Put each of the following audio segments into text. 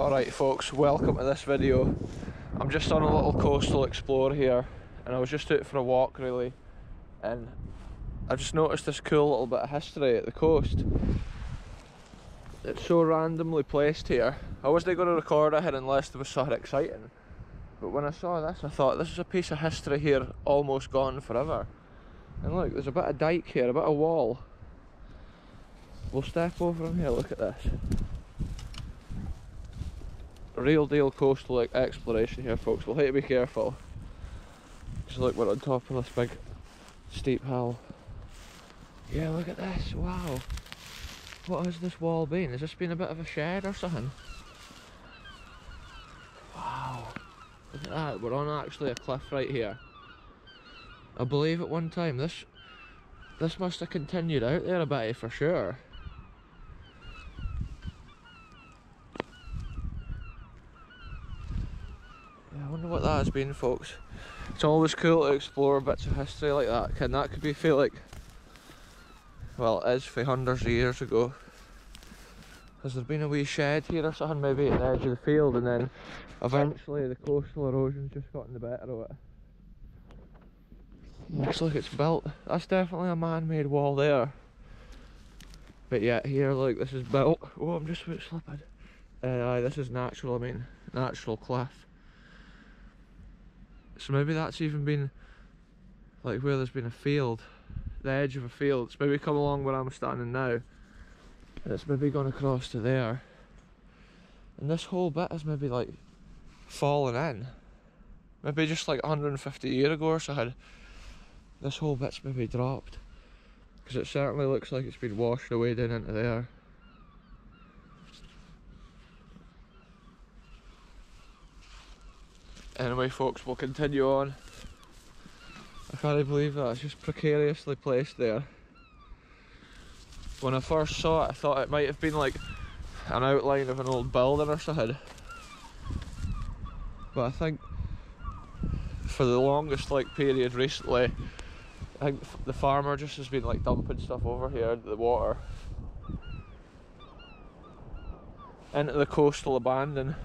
Alright folks, welcome to this video. I'm just on a little coastal explore here and I was just out for a walk really, and I just noticed this cool little bit of history at the coast. It's so randomly placed here. I wasn't going to record it here unless there was something exciting, but when I saw this I thought this is a piece of history here almost gone forever. And look, there's a bit of dike here, a bit of wall. We'll step over in here, look at this. Real deal coastal exploration here folks. We'll have to be careful because look, we're on top of this big steep hill. Yeah, look at this, wow. What has this wall been? Has this been a bit of a shed or something? Wow, look at that, we're on actually a cliff right here. I believe at one time this must have continued out there a bit for sure. I wonder what that has been folks. It's always cool to explore bits of history like that. Can that could be feel like, well it is for hundreds of years ago. Has there been a wee shed here or something maybe at the edge of the field, and then eventually the coastal erosion's just gotten the better of it. Looks like it's built. That's definitely a man-made wall there. But yeah, here look, this is built. Oh, I'm just about slipping. Aye, this is natural, I mean, natural cliff. So maybe that's even been like where there's been a field, the edge of a field. It's maybe come along where I'm standing now, and it's maybe gone across to there. And this whole bit has maybe like fallen in. Maybe just like 150 years ago or so, this whole bit's maybe dropped. Because it certainly looks like it's been washed away down into there. Anyway folks, we'll continue on. I can't believe that, it's just precariously placed there. When I first saw it I thought it might have been like an outline of an old building or something. But I think for the longest like period recently, I think the farmer just has been like dumping stuff over here into the water. Into the coastal abandon.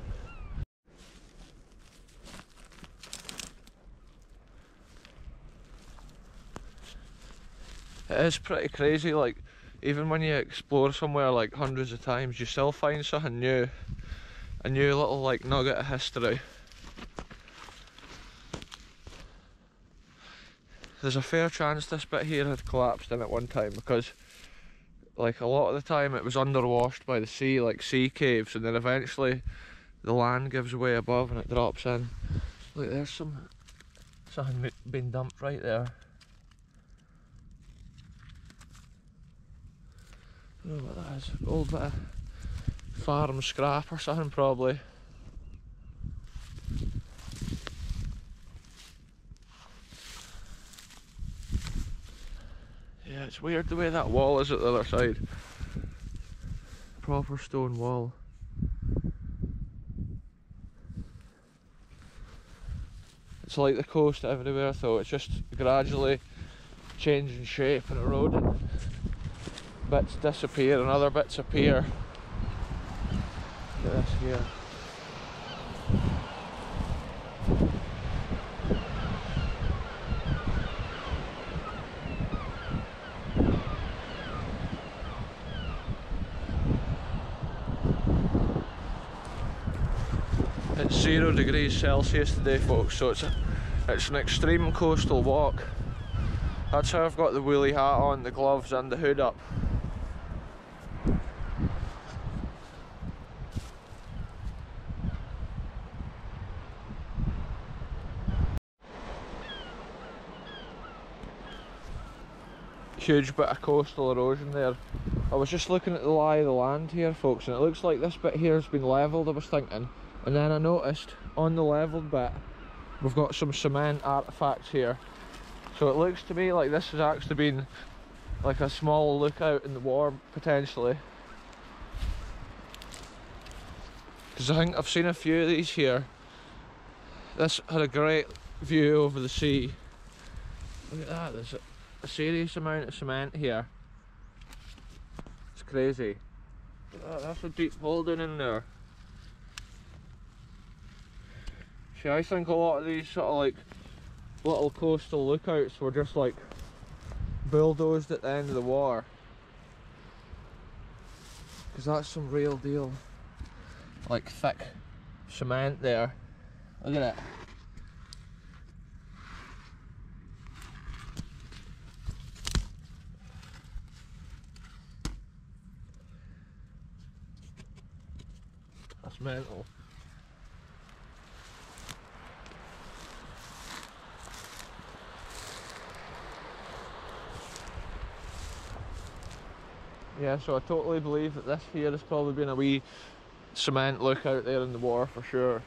It is pretty crazy, like even when you explore somewhere like hundreds of times you still find something new, a new little like nugget of history. There's a fair chance this bit here had collapsed in at one time because like a lot of the time it was underwashed by the sea, like sea caves, and then eventually the land gives way above and it drops in. Look, there's something being dumped right there. I don't know what that is, old bit of farm scrap or something probably. Yeah, it's weird the way that wall is at the other side. Proper stone wall. It's like the coast everywhere though, it's just gradually changing shape and eroding. Bits disappear and other bits appear. Look at this here. It's 0 degrees Celsius today folks, so it's an extreme coastal walk. That's how I've got the woolly hat on, the gloves and the hood up. Huge bit of coastal erosion there. I was just looking at the lie of the land here folks, and it looks like this bit here has been levelled, I was thinking, and then I noticed on the levelled bit we've got some cement artefacts here, so it looks to me like this has actually been like a small lookout in the war potentially, because I think I've seen a few of these here. This had a great view over the sea. Look at that, there's a serious amount of cement here. It's crazy. That's a deep hole down in there. See, I think a lot of these sort of like little coastal lookouts were just like bulldozed at the end of the war. Because that's some real deal, like thick cement there. Look at it. That's mental. Yeah, so I totally believe that this here has probably been a wee cement lookout there in the war for sure.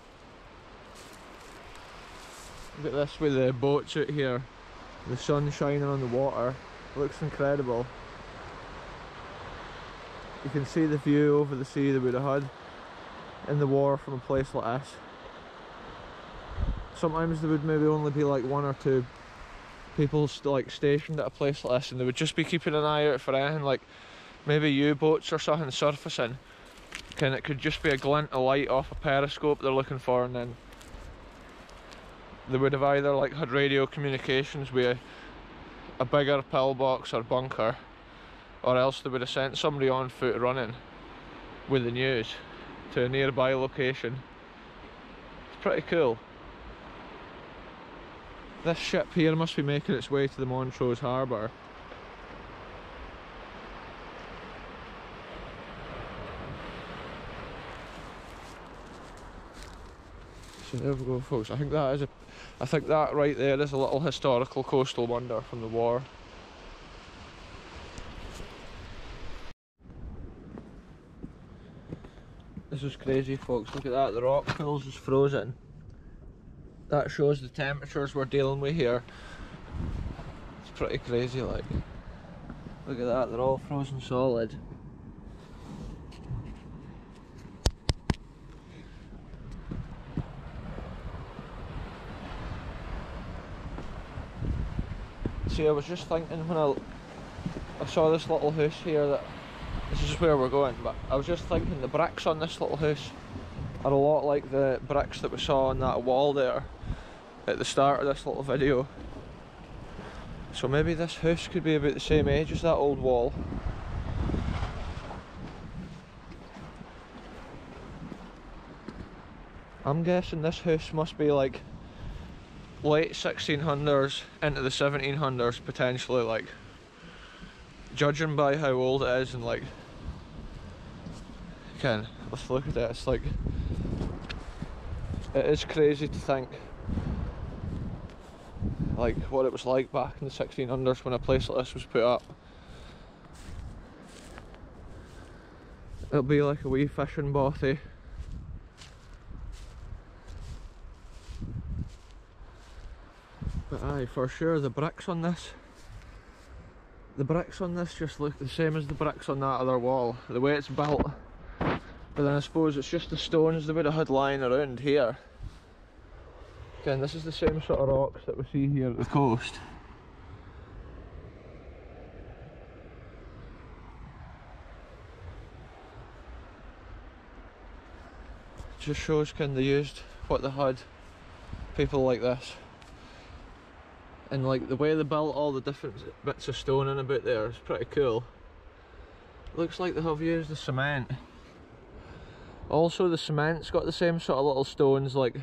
Look at this with the boats out here, the sun shining on the water, it looks incredible. You can see the view over the sea they would have had in the war from a place like this. Sometimes there would maybe only be like one or two people like stationed at a place like this, and they would just be keeping an eye out for anything like maybe U-boats or something surfacing. And it could just be a glint of light off a periscope they're looking for, and then they would have either like had radio communications with a bigger pillbox or bunker, or else they would have sent somebody on foot running with the news to a nearby location. It's pretty cool. This ship here must be making its way to the Montrose harbour. So there we go, folks. I think that right there is a little historical coastal wonder from the war. This is crazy, folks. Look at that. The rock pools is frozen. That shows the temperatures we're dealing with here. It's pretty crazy, like. Look at that. They're all frozen solid. See, I was just thinking when I saw this little house here that this is where we're going, but I was just thinking the bricks on this little house are a lot like the bricks that we saw on that wall there at the start of this little video. So maybe this house could be about the same age as that old wall. I'm guessing this house must be like late 1600s into the 1700s potentially, like, judging by how old it is. And like, again, let's look at it. It's like, it is crazy to think like what it was like back in the 1600s when a place like this was put up. It'll be like a wee fishing bothy. But aye, for sure, the bricks on this just look the same as the bricks on that other wall, the way it's built. But then I suppose it's just the stones they would have had lying around here. Again, this is the same sort of rocks that we see here at the coast. It just shows kind they used what they had, people like this. And like the way they built all the different bits of stone in about there is pretty cool. Looks like they have used the cement. Also the cement's got the same sort of little stones like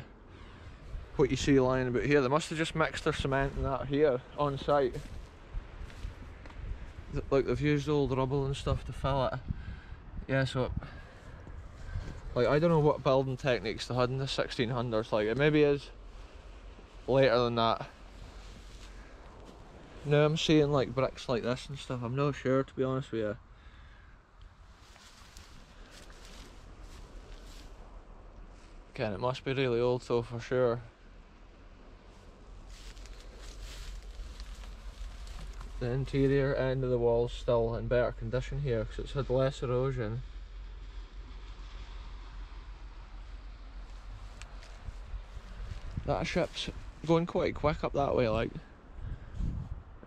what you see lying about here. They must have just mixed their cement and that here on site. Like they've used old rubble and stuff to fill it. Yeah, so like I don't know what building techniques they had in the 1600s, like it maybe is later than that. Now I'm seeing like bricks like this and stuff, I'm not sure to be honest with you. Again, it must be really old though for sure. The interior end of the wall's still in better condition here because it's had less erosion. That ship's going quite quick up that way, like.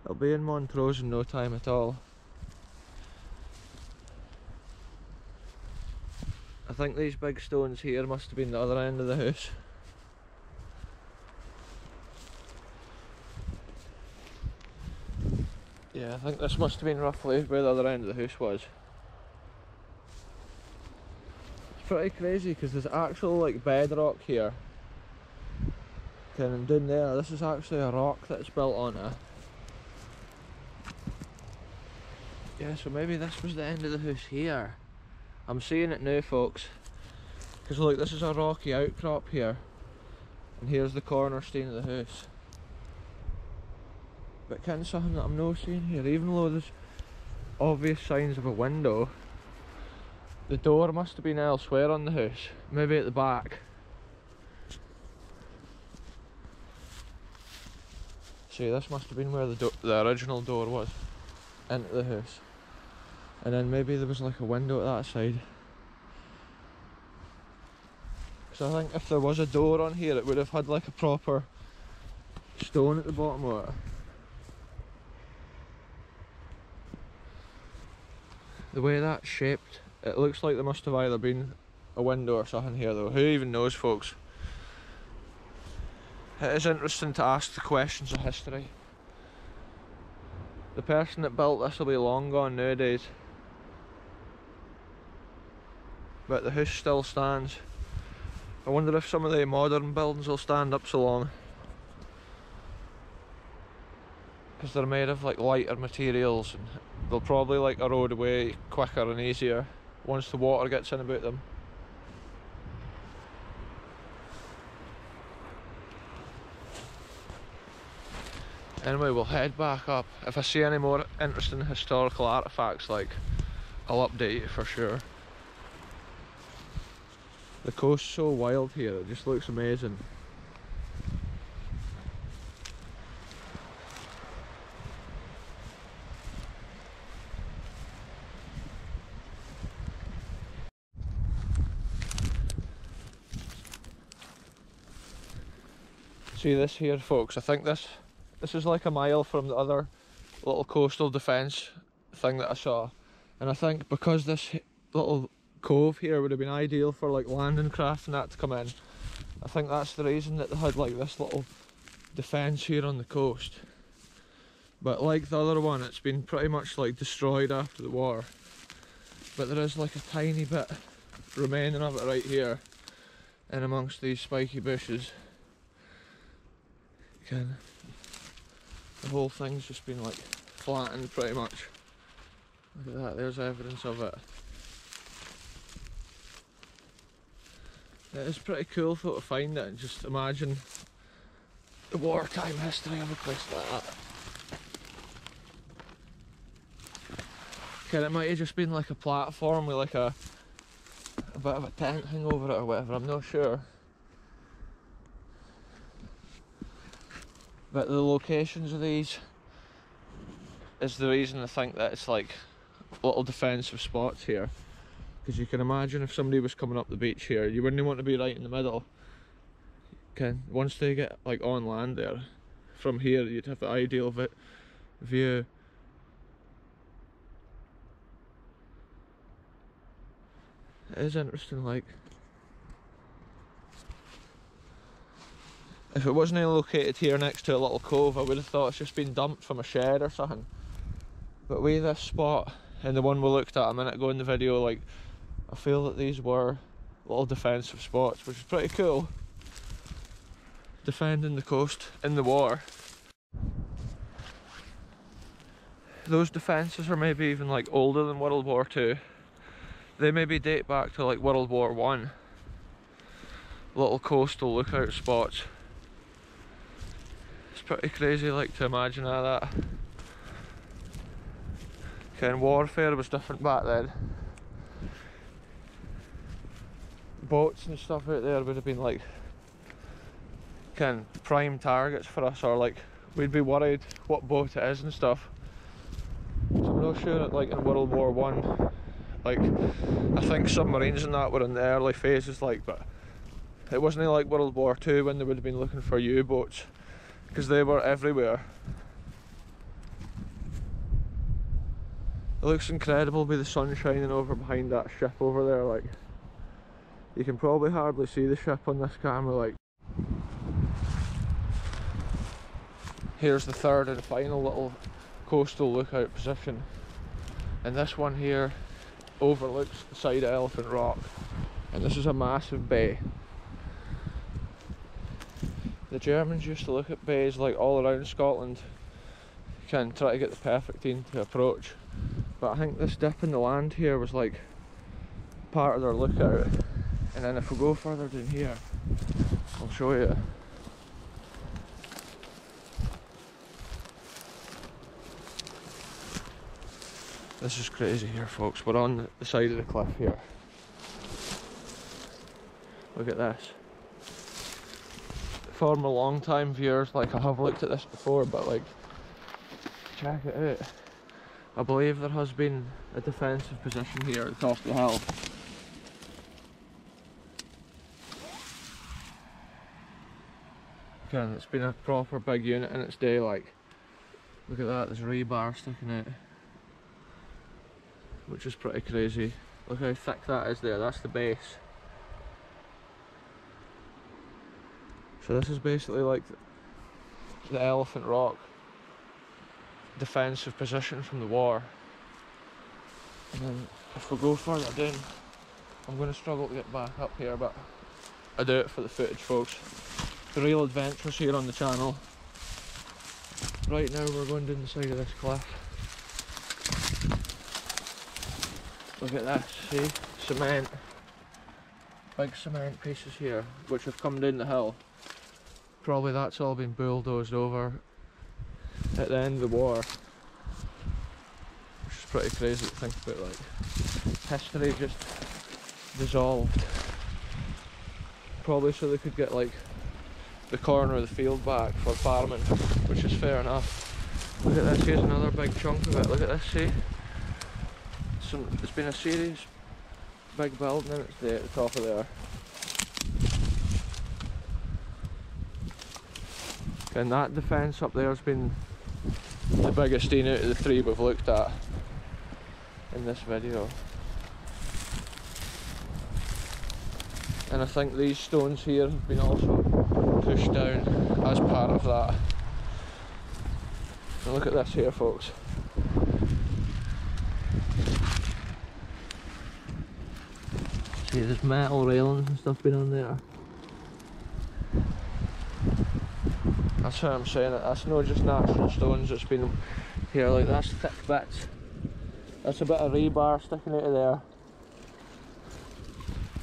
It'll be in Montrose in no time at all. I think these big stones here must have been the other end of the house. Yeah, I think this must have been roughly where the other end of the house was. It's pretty crazy because there's actual like bedrock here. And down there, this is actually a rock that's built on it. Yeah, so maybe this was the end of the house here. I'm seeing it now, folks. Because look, this is a rocky outcrop here. And here's the cornerstone of the house. But kind of something that I'm not seeing here, even though there's obvious signs of a window, the door must have been elsewhere on the house, maybe at the back. See, this must have been where the original door was, into the house. And then maybe there was like a window at that side. So I think if there was a door on here, it would have had like a proper stone at the bottom of it. The way that's shaped, it looks like there must have either been a window or something here though. Who even knows, folks? It is interesting to ask the questions of history. The person that built this will be long gone nowadays. But the house still stands. I wonder if some of the modern buildings will stand up so long. Because they're made of like lighter materials and they'll probably like erode away quicker and easier once the water gets in about them. Anyway, we'll head back up. If I see any more interesting historical artefacts, like, I'll update you for sure. The coast's so wild here, it just looks amazing. See this here, folks, I think this is like a mile from the other little coastal defence thing that I saw. And I think because this little cove here would have been ideal for like landing craft and that to come in, I think that's the reason that they had like this little defence here on the coast. But like the other one, it's been pretty much like destroyed after the war. But there is like a tiny bit remaining of it right here in amongst these spiky bushes. Again, the whole thing's just been like flattened pretty much. Look at that, there's evidence of it. It is pretty cool though to find it and just imagine the wartime history of a place like that. Okay, it might have just been like a platform with like a bit of a tent hang over it or whatever, I'm not sure. But the locations of these is the reason I think that it's like little defensive spots here. Because you can imagine if somebody was coming up the beach here, you wouldn't want to be right in the middle. Okay, once they get like on land there, from here you'd have the ideal view. It is interesting, like, if it wasn't located here next to a little cove, I would have thought it's just been dumped from a shed or something. But with this spot and the one we looked at a minute ago in the video, like, I feel that these were little defensive spots, which is pretty cool. Defending the coast in the war. Those defences are maybe even like older than World War II. They maybe date back to like World War I. Little coastal lookout spots. It's pretty crazy, like, to imagine all that. Okay, and warfare was different back then. Boats and stuff out there would have been like kind of prime targets for us, or like we'd be worried what boat it is and stuff. So I'm not sure that like in World War I, like, I think submarines and that were in the early phases, like, but it wasn't like World War II when they would have been looking for U-boats, because they were everywhere. It looks incredible with the sun shining over behind that ship over there, like, you can probably hardly see the ship on this camera, like. Here's the third and final little coastal lookout position, and this one here overlooks the side of Elephant Rock, and this is a massive bay. The Germans used to look at bays like all around Scotland, kind of try to get the perfect team to approach, but I think this dip in the land here was like part of their lookout. And then if we go further down here, I'll show you. This is crazy here, folks. We're on the side of the cliff here. Look at this. For my long time viewers, like, I have looked at this before, but like, check it out. I believe there has been a defensive position here at the top of the hill. And it's been a proper big unit in its day. Like, look at that, there's rebar sticking out, which is pretty crazy. Look how thick that is there, that's the base. So this is basically like the Elephant Rock defensive position from the war. And then if we go further down, I'm going to struggle to get back up here, but I do it for the footage, folks. The real adventures here on the channel. Right now we're going down the side of this cliff. Look at this, see? Cement. Big cement pieces here, which have come down the hill. Probably that's all been bulldozed over at the end of the war. Which is pretty crazy to think about, like. History just dissolved. Probably so they could get like the corner of the field back for farming, which is fair enough. Look at this, here's another big chunk of it. Look at this, see? It's been a serious big building, and it's there at the top of there. And that defence up there has been the biggest out of the three we've looked at in this video. And I think these stones here have been also pushed down as part of that. And look at this here, folks. See, there's metal railings and stuff been on there. That's what I'm saying, that's not just natural stones that's been here, like that's thick bits. That's a bit of rebar sticking out of there.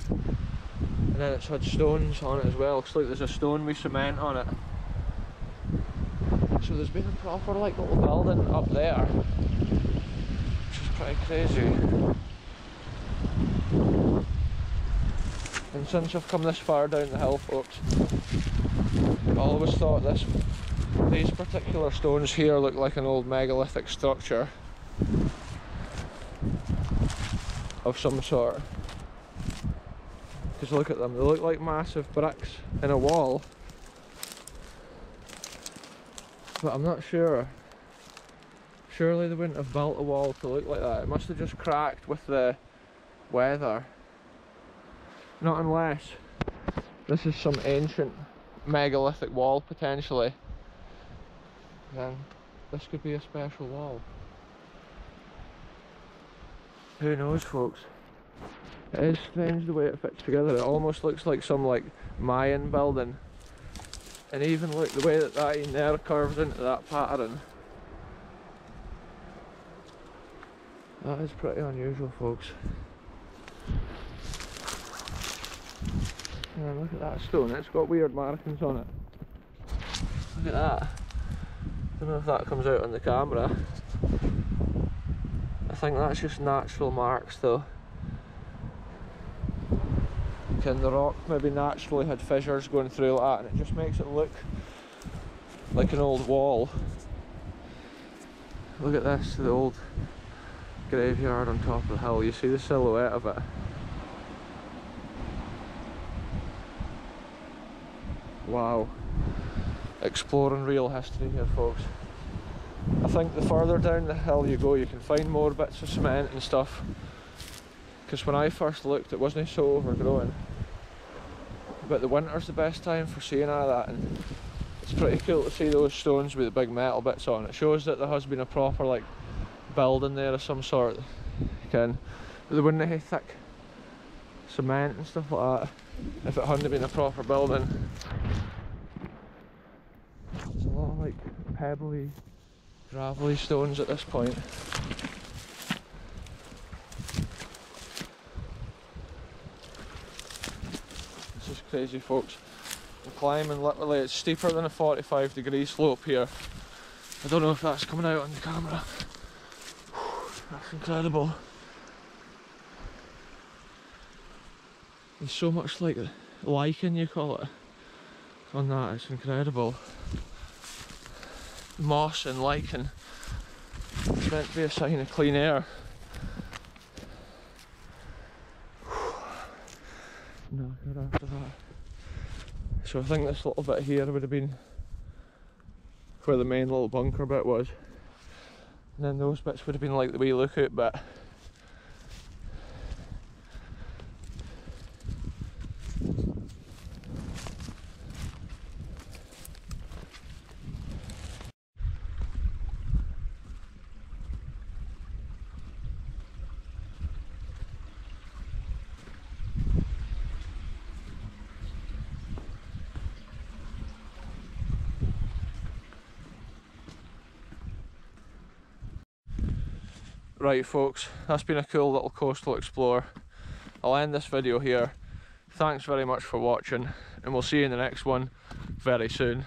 And then it's had stones on it as well. Looks like there's a stone with cement on it. So there's been a proper like little building up there, which is pretty crazy. And since I've come this far down the hill, folks, I always thought these particular stones here look like an old megalithic structure of some sort. Because look at them, they look like massive bricks in a wall. But I'm not sure. Surely they wouldn't have built a wall to look like that. It must have just cracked with the weather. Not unless this is some ancient megalithic wall potentially. Then this could be a special wall. Who knows, folks? It is strange the way it fits together. It almost looks like some like Mayan building. And even look the way that in there curves into that pattern. That is pretty unusual, folks. And look at that stone, it's got weird markings on it. Look at that. Don't know if that comes out on the camera. I think that's just natural marks though. And the rock maybe naturally had fissures going through like that, and it just makes it look like an old wall. Look at this, the old graveyard on top of the hill. You see the silhouette of it. Wow. Exploring real history here, folks. I think the further down the hill you go, you can find more bits of cement and stuff. Because when I first looked, it wasn't so overgrown. But the winter's the best time for seeing all that, and It's pretty cool to see those stones with the big metal bits on. It shows that there has been a proper like building there of some sort. But they wouldn't have thick cement and stuff like that if it hadn't been a proper building. There's a lot of like pebbly, gravelly stones at this point. This is crazy, folks. I'm climbing literally, it's steeper than a 45-degree slope here. I don't know if that's coming out on the camera. That's incredible. There's so much like lichen, you call it, on that. It's incredible. Moss and lichen. It's meant to be a sign of clean air. Knackered after that. So I think this little bit here would have been where the main little bunker bit was. And then those bits would have been like the wee lookout bit. Right folks, that's been a cool little coastal explore. I'll end this video here. Thanks very much for watching, and we'll see you in the next one very soon.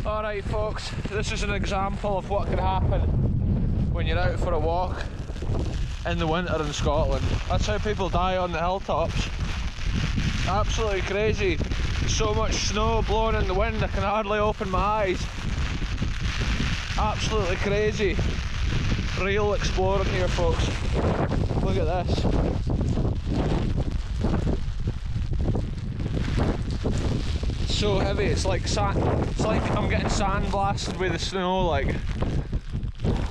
Alright folks, this is an example of what can happen when you're out for a walk in the winter in Scotland. That's how people die on the hilltops. Absolutely crazy. So much snow blowing in the wind I can hardly open my eyes. Absolutely crazy. Real exploring here folks. Look at this. It's so heavy, it's like sand, it's like I'm getting sand blasted with the snow, like.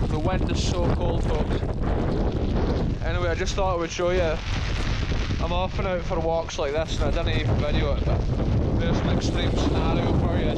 The wind is so cold folks. Anyway, I just thought I would show you. I'm often out for walks like this and I didn't even video it, but there's an extreme scenario for you.